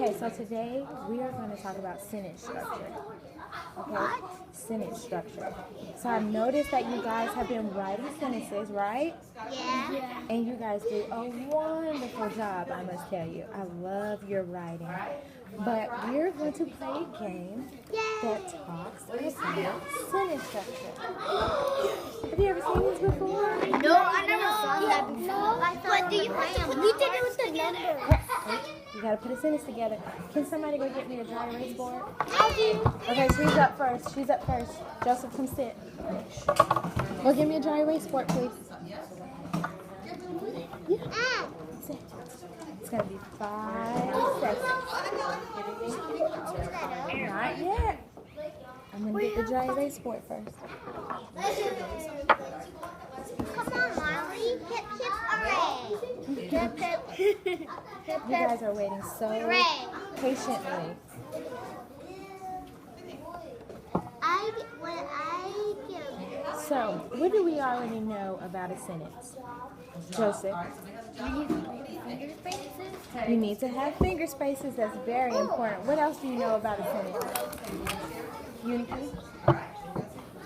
Okay, so today we are going to talk about sentence structure. Okay? Sentence structure. So I've noticed that you guys have been writing sentences, right? Yeah. And you guys do a wonderful job, I must tell you. I love your writing. But we're going to play a game that talks about sentence structure. Have you ever seen this before? No, I never saw that before. No, but do you we did it with the numbers. You gotta put a sentence together. Can somebody go get me a dry erase board? I do. Okay, she's up first. She's up first. Joseph, come sit. Go get me a dry erase board, please. Yeah. Sit. It's gonna be 5 seconds. Not yet. I'm gonna get the dry erase board first. Come on, Molly. Hip, hip, hooray. Hip, hip. Hip, You guys are waiting so patiently. So, what do we already know about a sentence? Joseph? Finger spaces. You need to have finger spaces. That's very important. What else do you know about a sentence? Unity?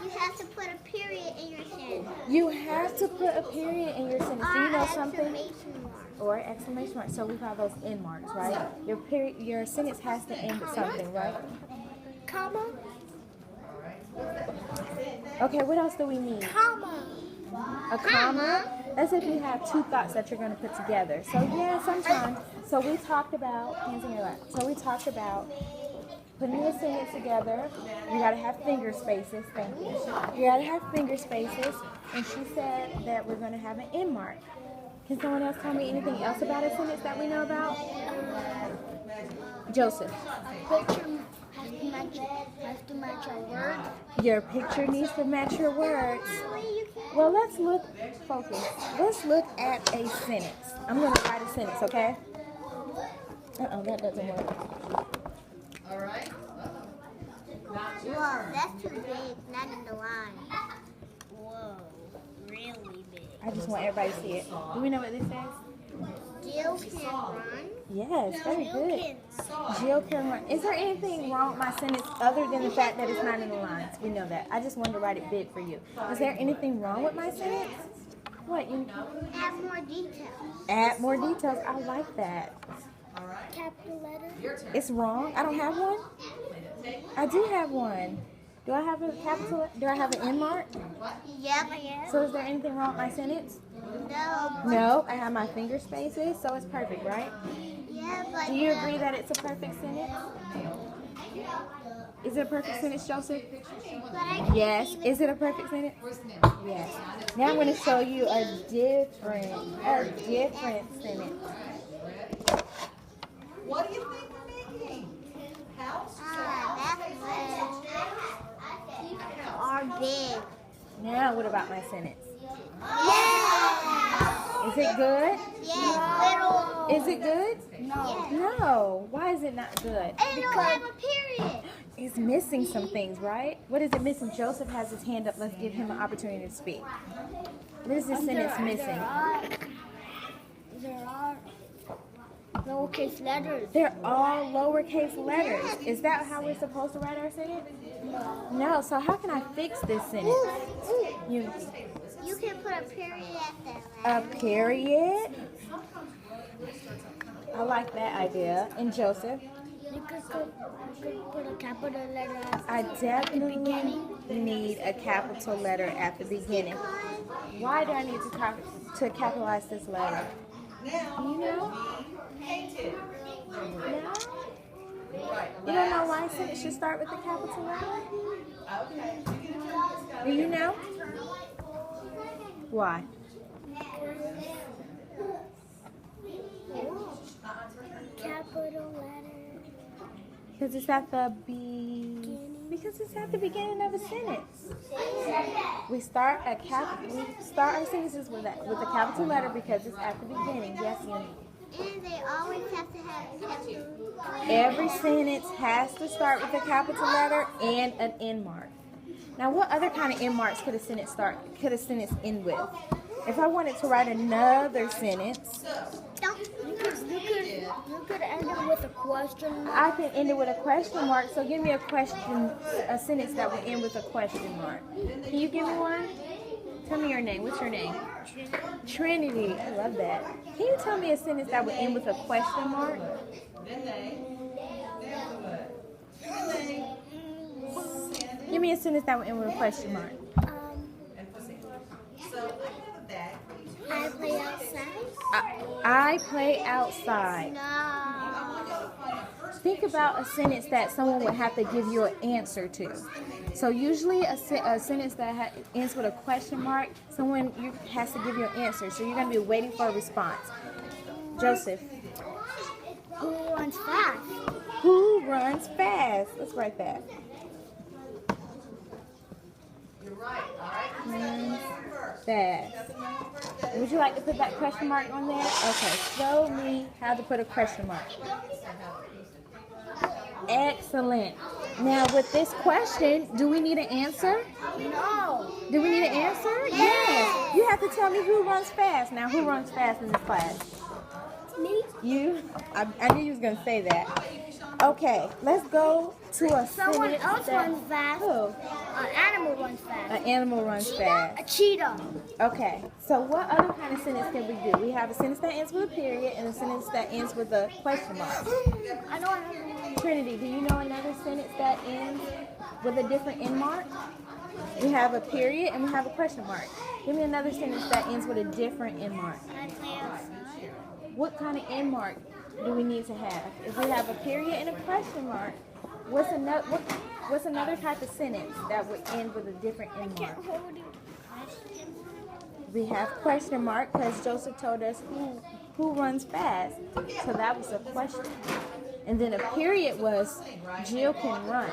You have to put a period in your sentence. You have to put a period in your sentence. Do you know something? Exclamation mark. Or exclamation mark. So we call those end marks, right? Your sentence has to end with something, right? Comma. Okay, what else do we need? Comma. A comma? That's if you have two thoughts that you're going to put together. So yeah, sometimes. So we talked about, hands in your lap. So we talked about putting a sentence together. You got to have finger spaces. Thank you. You got to have finger spaces. And she said that we're going to have an end mark. Can someone else tell me anything else about a sentence that we know about? Joseph. Picture has to match our words. Your picture needs to match your words. Well, let's look, focus. Let's look at a sentence. I'm going to write a sentence, okay? That doesn't work. All right. Whoa, that's too big, not in the line. Whoa, really big. I just want everybody to see it. Do we know what this says? Jill can run. Yes, very good. Jill can run. Is there anything wrong with my sentence other than the fact that it's not in the lines? We know that. I just wanted to write it big for you. Is there anything wrong with my sentence? What? You Add more details. add more details. I like that. Capital letter. It's wrong. I don't have one. I do have one. Do I have a capital? Do I have an end mark? Yep. So is there anything wrong with my sentence? No. No. I have my finger spaces, so it's perfect, right? Yeah, but Do you agree that it's a perfect sentence? Is it a perfect sentence, Joseph? Yes. Is it a perfect sentence? Yes. Now I'm going to show you a different sentence. What do you think we're making? House? are big. Now what about my sentence? Yeah. Is it good? Yeah. Little. Is it good? No. No. Why is it not good? It don't have a period. It's missing some things, right? What is it missing? Joseph has his hand up. Let's give him an opportunity to speak. What is this sentence missing? There are lowercase letters. They're all lowercase letters. Is that how we're supposed to write our sentence? No. So how can I fix this sentence? You can put a period at that. a period? I like that idea. And Joseph? You could put a capital letter I definitely need a capital letter at the beginning. Why do I need to capitalize this letter? You know? No? You don't know why a sentence should start with a capital letter? Do you know? Why? capital letter. Because it's at the Because it's at the beginning of a sentence. We start our sentences with a capital letter because it's at the beginning. Yes, Uni. And they always have to have capital. Every sentence has to start with a capital letter and an end mark. Now, what other kind of end marks could a sentence end with? If I wanted to write another sentence, You could end it with a question mark. I can end it with a question mark. So give me a sentence that will end with a question mark. Can you give me one? Tell me your name. What's your name? Trinity. I love that. Can you tell me a sentence that will end with a question mark? Give me a sentence that will end with a question mark. I play outside. I play outside. No. Think about a sentence that someone would have to give you an answer to. So usually a sentence that ends with a question mark, someone has to give you an answer. So you're going to be waiting for a response. Joseph. Who runs fast? Who runs fast? Let's write that. You're right, all right? Runs fast. Would you like to put that question mark on there? Okay, show me how to put a question mark. Excellent. Now with this question, do we need an answer? No. Do we need an answer? Yes. You have to tell me who runs fast. Now who runs fast in this class? Me? You? I knew you was going to say that. Okay, let's go to a Someone sentence else that- runs fast. Who? An animal runs fast. An animal runs fast. A cheetah. Okay, so what other kind of sentence can we do? We have a sentence that ends with a period and a sentence that ends with a question mark. I know another one. Trinity, do you know another sentence that ends with a different end mark? We have a period and we have a question mark. Give me another sentence that ends with a different end mark. I play outside. What kind of end mark do we need to have? If we have a period and a question mark, what's another type of sentence that would end with a different end mark? We have question mark because Joseph told us who runs fast. So that was a question. And then a period was Jill can run.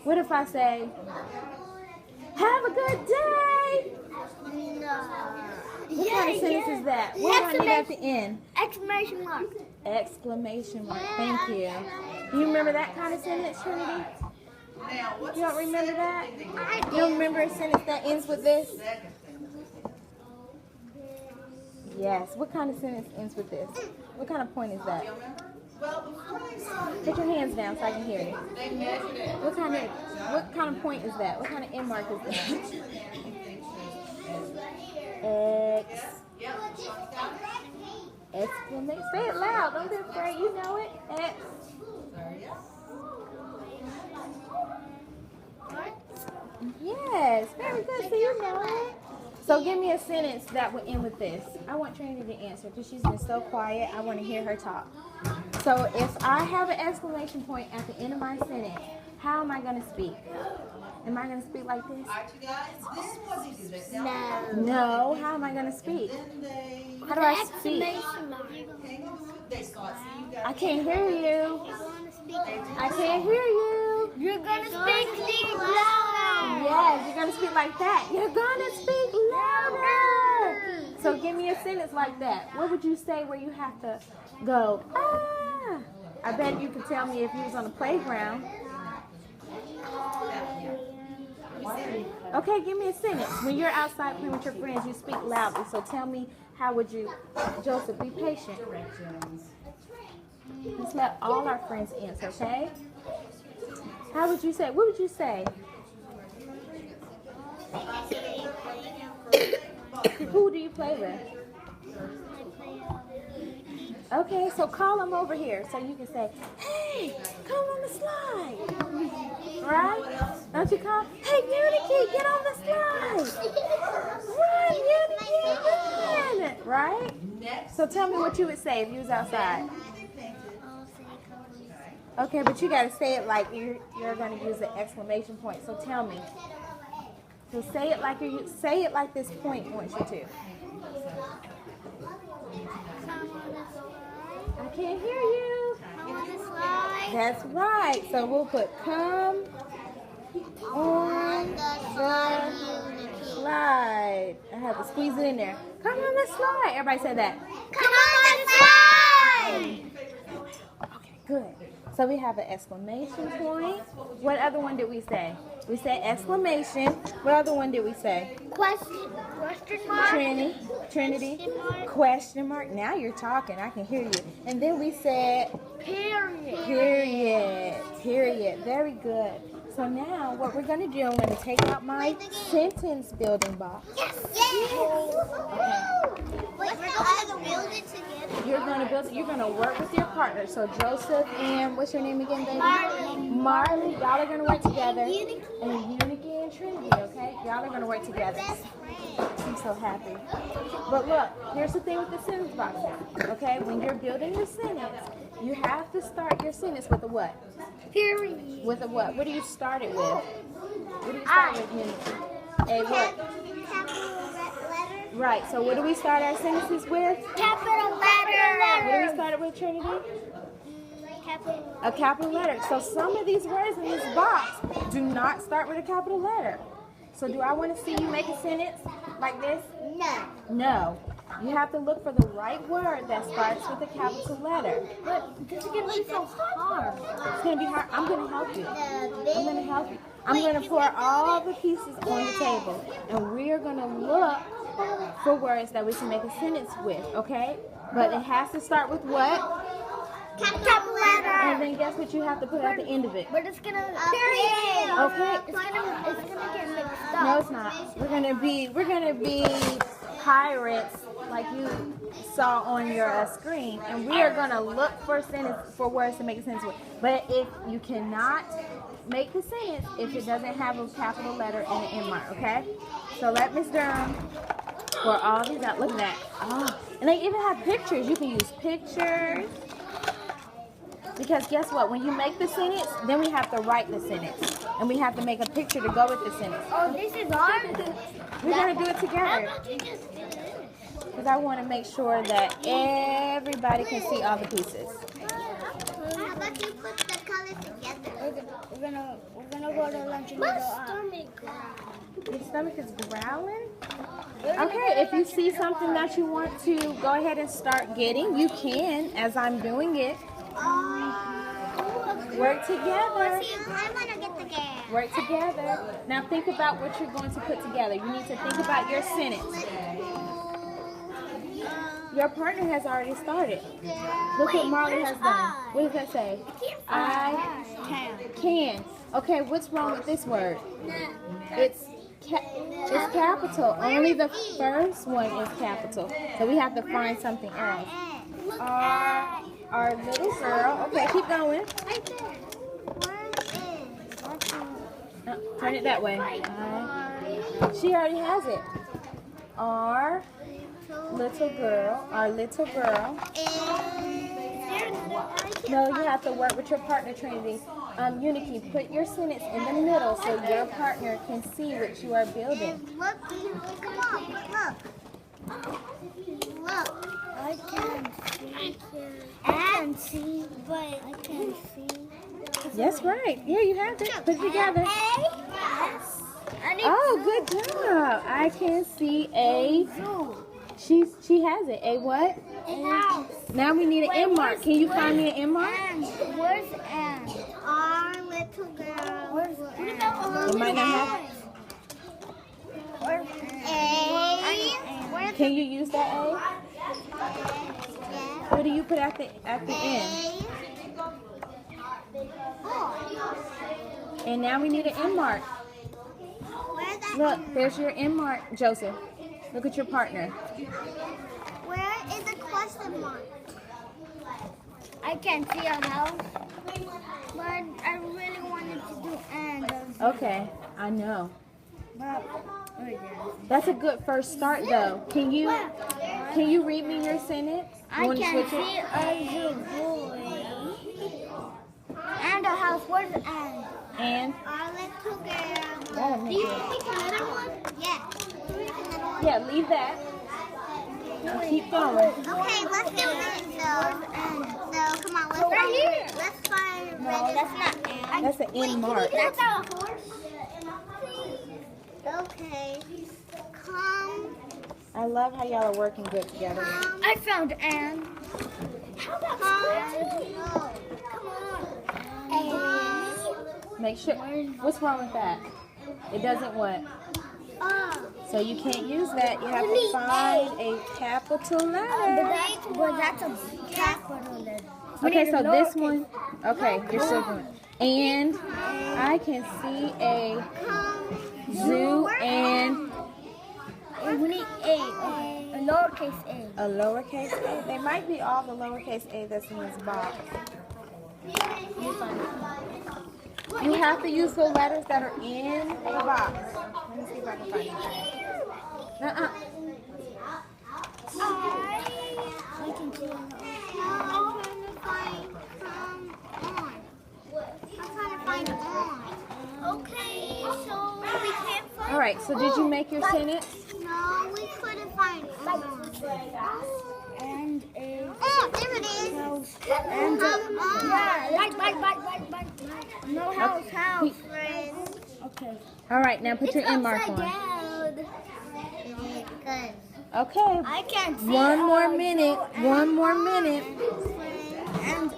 What if I say, have a good day? No. What kind of sentence is that? What do I need at the end? Exclamation mark. Exclamation mark. Thank you. Do you remember that kind of sentence, Trinity? You don't remember that? You don't remember a sentence that ends with this? Yes. What kind of sentence ends with this? What kind of point is that? Put your hands down so I can hear you. What kind of point is that? What kind of end mark is that? Exclamation. Say it loud. Don't be afraid. You know it. X. Yes. Very good. So you know it. So give me a sentence that would end with this. I want Trinity to answer because she's been so quiet. I want to hear her talk. So if I have an exclamation point at the end of my sentence, how am I going to speak? Am I going to speak like this? No. How am I going to speak? How do I speak? I can't hear you. I can't hear you. You're gonna speak louder. Yes, you're going to speak like that. You're going to speak louder. So give me a sentence like that. What would you say where you have to go, ah? I bet you could tell me if you was on the playground. Okay, give me a sentence. When you're outside playing with your friends, you speak loudly. So tell me, how would you, Joseph, be patient. Let's let all our friends answer, okay? How would you say? What would you say? Who do you play with? Okay, so call them over here so you can say, hey, come on the slide. Right? Don't you call, hey, Unity, get on the slide. Run, Unity, run. Right? So tell me what you would say if you was outside. Okay, but you got to say it like you're going to use an exclamation point. So tell me. So say it like this point wants you to. I can't hear you. That's right. So we'll put come on the slide. I have to squeeze it in there. Come on the slide. Everybody said that. Come on the slide. Okay, good. So we have an exclamation point. What other one did we say? We said exclamation. What other one did we say? Question mark. Trini. Trinity? Question mark. Question mark. Now you're talking. I can hear you. And then we said Period. period. Very good. So now what we're going to do, I'm going to take out my sentence building box. Yes. Wait, we're going to build it together. You're going to build it. You're going to work with your partner. So Joseph and what's your name again, baby? Marley. Y'all are going to work together. And Unity and Trinity, okay? Y'all are going to work together. I'm so happy. But look, here's the thing with the sentence box now, okay? When you're building your sentence, you have to start your sentence with a what? Period. With a what? What do you start it with? What do you start with, Unity? A what? Capital letter. Right, so what do we start our sentences with? Capital What do we letter. start it with, Trinity? Capital. A capital letter. So some of these words in this box do not start with a capital letter. So do I want to see you make a sentence like this? No. No. You have to look for the right word that starts with a capital letter. But this is going to be so hard. It's going to be hard. I'm going to help you. I'm going to help you. I'm going to pour all the pieces on the table, and we are going to look for words that we can make a sentence with, okay? But it has to start with what? Capital letter. And then guess what you have to put at the end of it? But it's going to... Period. Okay. It's gonna get mixed up. No, it's not. We're gonna be pirates like you saw on your screen, and we are gonna look for words to make a sentence with. But if you cannot make the sentence if it doesn't have a capital letter and an end mark, okay? So let Miss Durham pour all these out. Look at that. Oh, and they even have pictures. You can use pictures. Because guess what? When you make the sentence, then we have to write the sentence. And we have to make a picture to go with the sentence. Oh, this is hard. We're going to do it together. Because I want to make sure that everybody can see all the pieces. How about you put the colors together? We're gonna go to lunch and go Your stomach is growling? Okay, if you see something that you want to go ahead and start getting, you can, as I'm doing it. Work together. I want to get the gas. Work together. Now think about what you're going to put together. You need to think about your sentence. Your partner has already started. Look what Marley has done. What does that say? I can. Okay, what's wrong with this word? It's capital. Only the first one is capital. So we have to find something else. Our little girl. Okay, keep going. Right there. Turn it that way. She already has it. Our little girl. No, you have to work with your partner, Trinity. Unity, put your sentence in the middle so your partner can see what you are building. Look, come on, look. I can see, but I can't see. That's right. Yeah, you have it. Put it together. Yes. Oh, good job. I can see a. She has it. A what? Now we need an end mark. Can you find me an end mark? Where's Ann? Our little girl. Where's Ann? It might not have. Where's A? Can you use that A? Yeah. What do you put at the end? And now we need an end mark. Where's that? Look, there's your end mark, Joseph. Look at your partner. Where is the question mark? I can't see it now. But I really wanted to do and. Okay, I know. That's a good first start, though. Can you read me your sentence? I can see a boy and a house. Where's Ann? And Our little girl. that'll make Do you it. think another one? Yeah. Yeah, leave that. And keep going. Okay, let's do it. So come on, let's Right here. Let's find. No, that's not Ann. That's an end mark. That's a horse. Okay. Come. I love how y'all are working good together. I found Ann. How about come on. Make sure. What's wrong with that? It doesn't what? So you can't use that. You have to find a capital letter. But that's a capital letter. Okay, so this one. Okay, you're still going. And I can see a zoo and We need a lowercase a. a lowercase a. They might be all the lowercase a that's in this box. Let me find it. You have to use the letters that are in the box. Let me see if I can find it. I can see it. I'm trying to find on. Okay, so we can't find. All right, so did you make your sentence? No, we couldn't find on. And a. Oh, there it is. And no house. Okay. All right, now put your end mark on. Okay. I can't see. One more minute. One more minute. And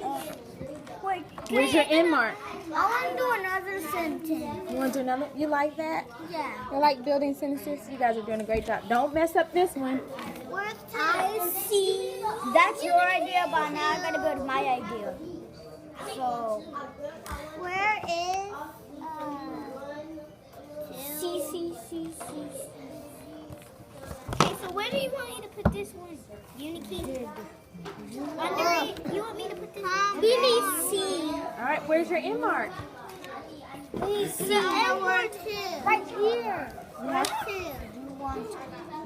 wait. Where's your end mark? I want to do another sentence. You want to do another? You like that? Yeah. You like building sentences? You guys are doing a great job. Don't mess up this one. I see. That's your idea, but now I gotta go to my idea. So, where is C. Okay, so where do you want me to put this one? Unikey. Under it. You want me to put this? We need C. All right, where's your end mark? We see right here.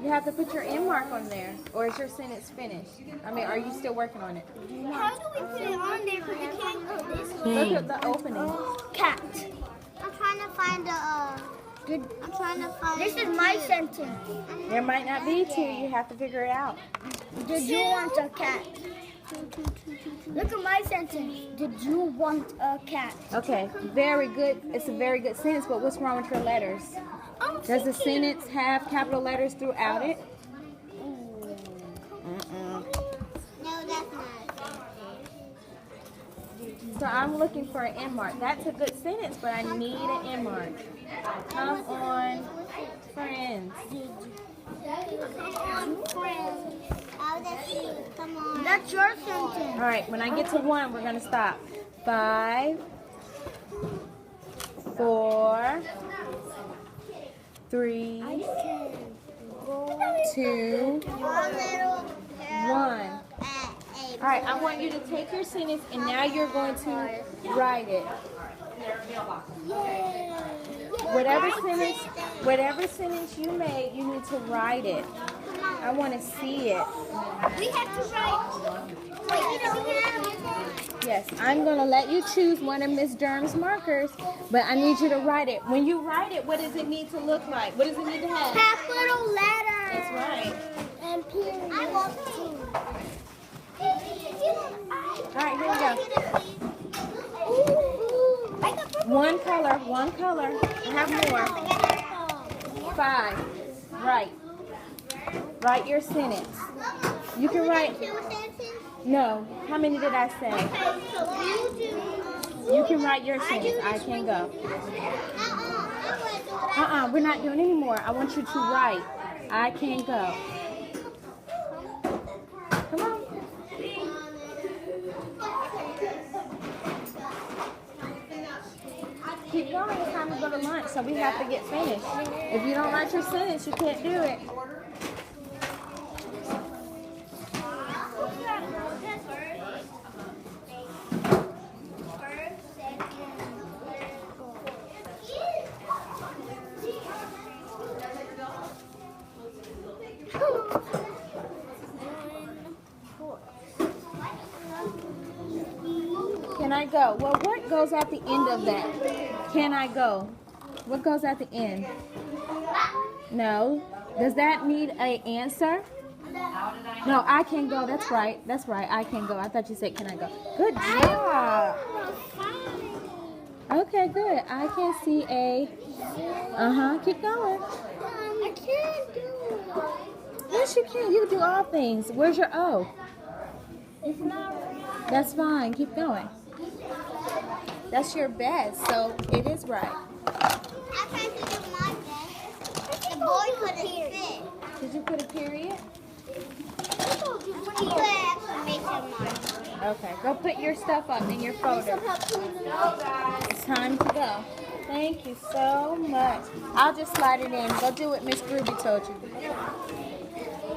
You have to put your end mark on there, or is your sentence finished? I mean, are you still working on it? How do we put it on there? Because we can't go this way. Look at the opening. Cat. I'm trying to find This is my sentence. There might not be two. You have to figure it out. Did you want a cat? Look at my sentence. Did you want a cat? Okay, very good. It's a very good sentence, but what's wrong with your letters? Does the sentence have capital letters throughout it? No, that's not. So I'm looking for an end mark. That's a good sentence, but I need an end mark. Come on, friends. Come on. That's your sentence. All right, when I get to 1, we're going to stop. 5, 4, 3, 2, 1. All right, I want you to take your sentence and now you're going to write it. Whatever sentence you made, you need to write it. I want to see it. We have to write. Yes, I'm going to let you choose one of Miss Durham's markers, but I need you to write it. When you write it, what does it need to look like? What does it need to have? Capital letters. That's right. And period. I want to. All right, here we go. One color. I have more. 5. Write your sentence. You can write. No. How many did I say? You can write your sentence. I can go. We're not doing any more. I want you to write. I can go. Come on. Keep going. It's time to go to lunch, so we have to get finished. If you don't write your sentence, you can't do it. Can I go? Well, what goes at the end of that? Can I go? What goes at the end? No. Does that need an answer? No, I can go. That's right. That's right. I can go. I thought you said, can I go? Good job. Okay, good. I can see a... Keep going. I can't do it. Yes, you can. You can do all things. Where's your O? It's not right. That's fine. Keep going. That's your best, so it is right. I tried to do my best. boy couldn't fit. Did you put a period? He put an exclamation mark. Okay, go put your stuff up in your folder. It's time to go. Thank you so much. I'll just slide it in. Go do what Miss Ruby told you.